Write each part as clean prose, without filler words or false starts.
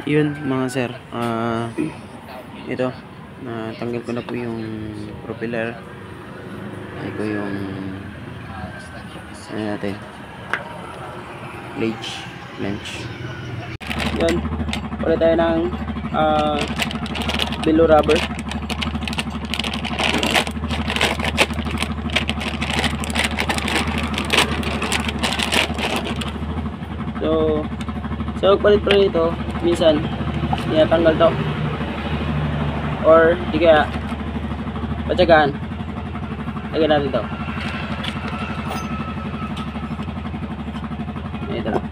Yun mga sir, ito tanggal ko na po yung propeller. Ay ko yung ano natin, flange. Yun, ulit tayo ng below rubber. So palit pa rin ito, minsan tinatanggal to or di kaya patsagaan, lagyan natin to. Ito lang.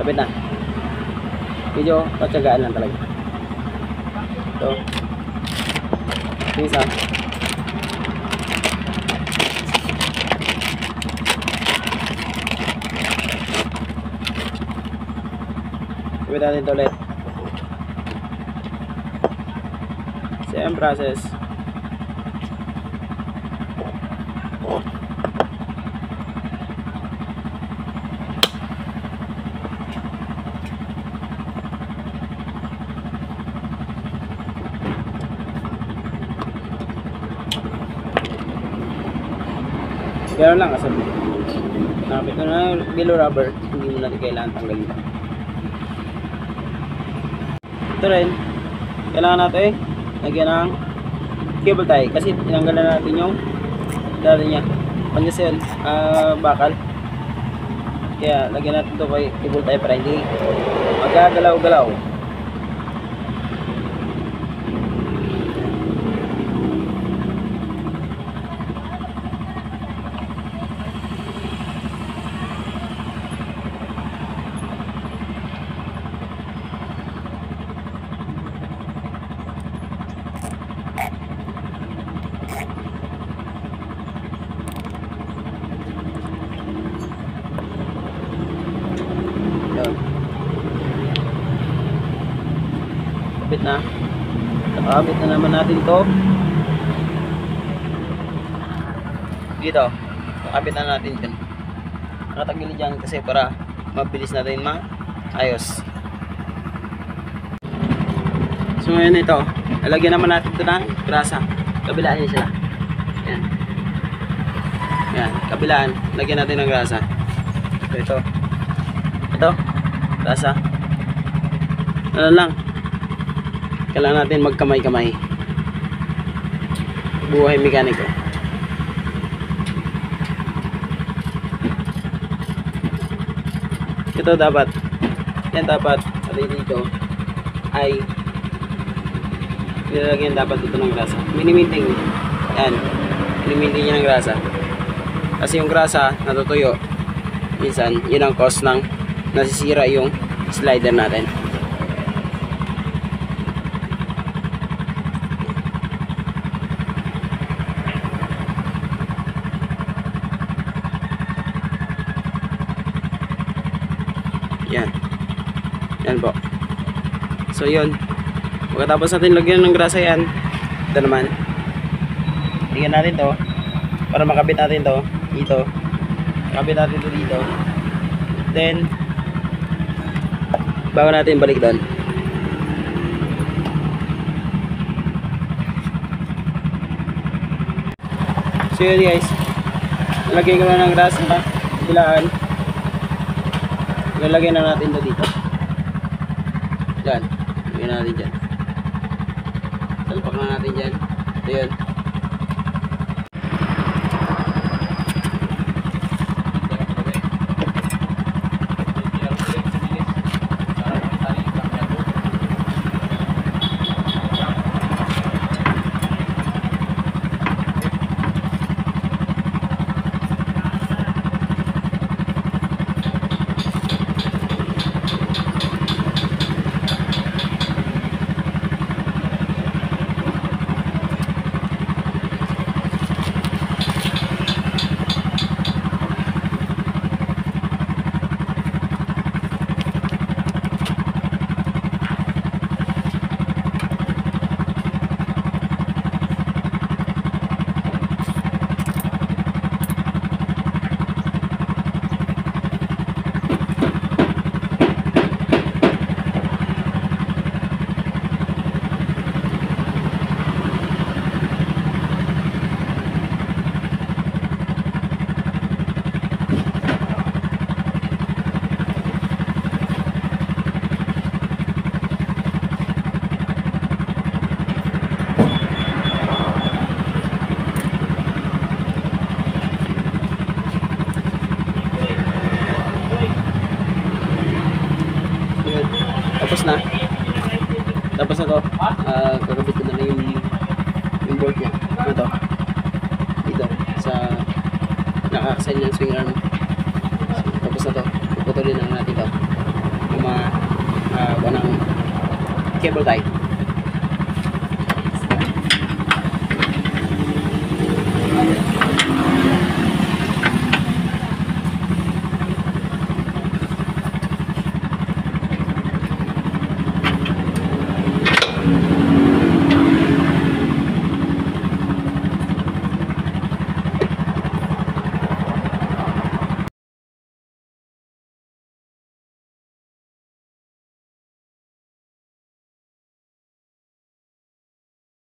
Kapit na. Medyo patsagaan lang talaga. Ito. Isa. Kapit natin ito ulit. Same process. Gano'n lang kasi nakapit na below rubber, hindi mo natin kailangan tanggalin. Ito rin, kailangan natin lagyan ng cable tie kasi tinanggal na natin yung dati niya panyasin, bakal. Kaya lagyan natin ito kay cable tie para hindi magagalaw-galaw. Kapit na. Nakakabit na naman natin to dito. Nakabit na natin dyan. Nakatagilid dyan kasi para mabilis natin maayos. So ngayon ito, lalagyan naman natin ito ng grasa. Kabilaan niya sila. Yan. Yan, kabilaan. Lagyan natin ng grasa. So ito. Ito, grasa. Ano lang, kailangan natin magkamay-kamay. Buhay mekaniko. Ito dapat, yan dapat dito ay nilalagyan dapat dito ng grasa. Miniminting yan, miniminting niya ng grasa kasi yung grasa natutuyo, minsan yun ang cause ng nasisira yung slider natin. Yan. Yan po. So yun, pagkatapos natin lagyan ng grasa yan, ito naman tingnan natin to para makabit natin to dito, makabit natin to dito, then bago natin balik doon. So yun guys, lagyan ko na ng grasa sa bilaan. Lalagyan na natin to dito. Yan, lagyan natin dyan. Salpak na natin dyan. Ito yun. Tapos na. Tapos na to. Kakabit ko na lang yung bolt niya. Ano to? Dito. Sa nakakasign yung swing arm. So, tapos na to. Puputulin na natin to. Yung mga ng cable tie.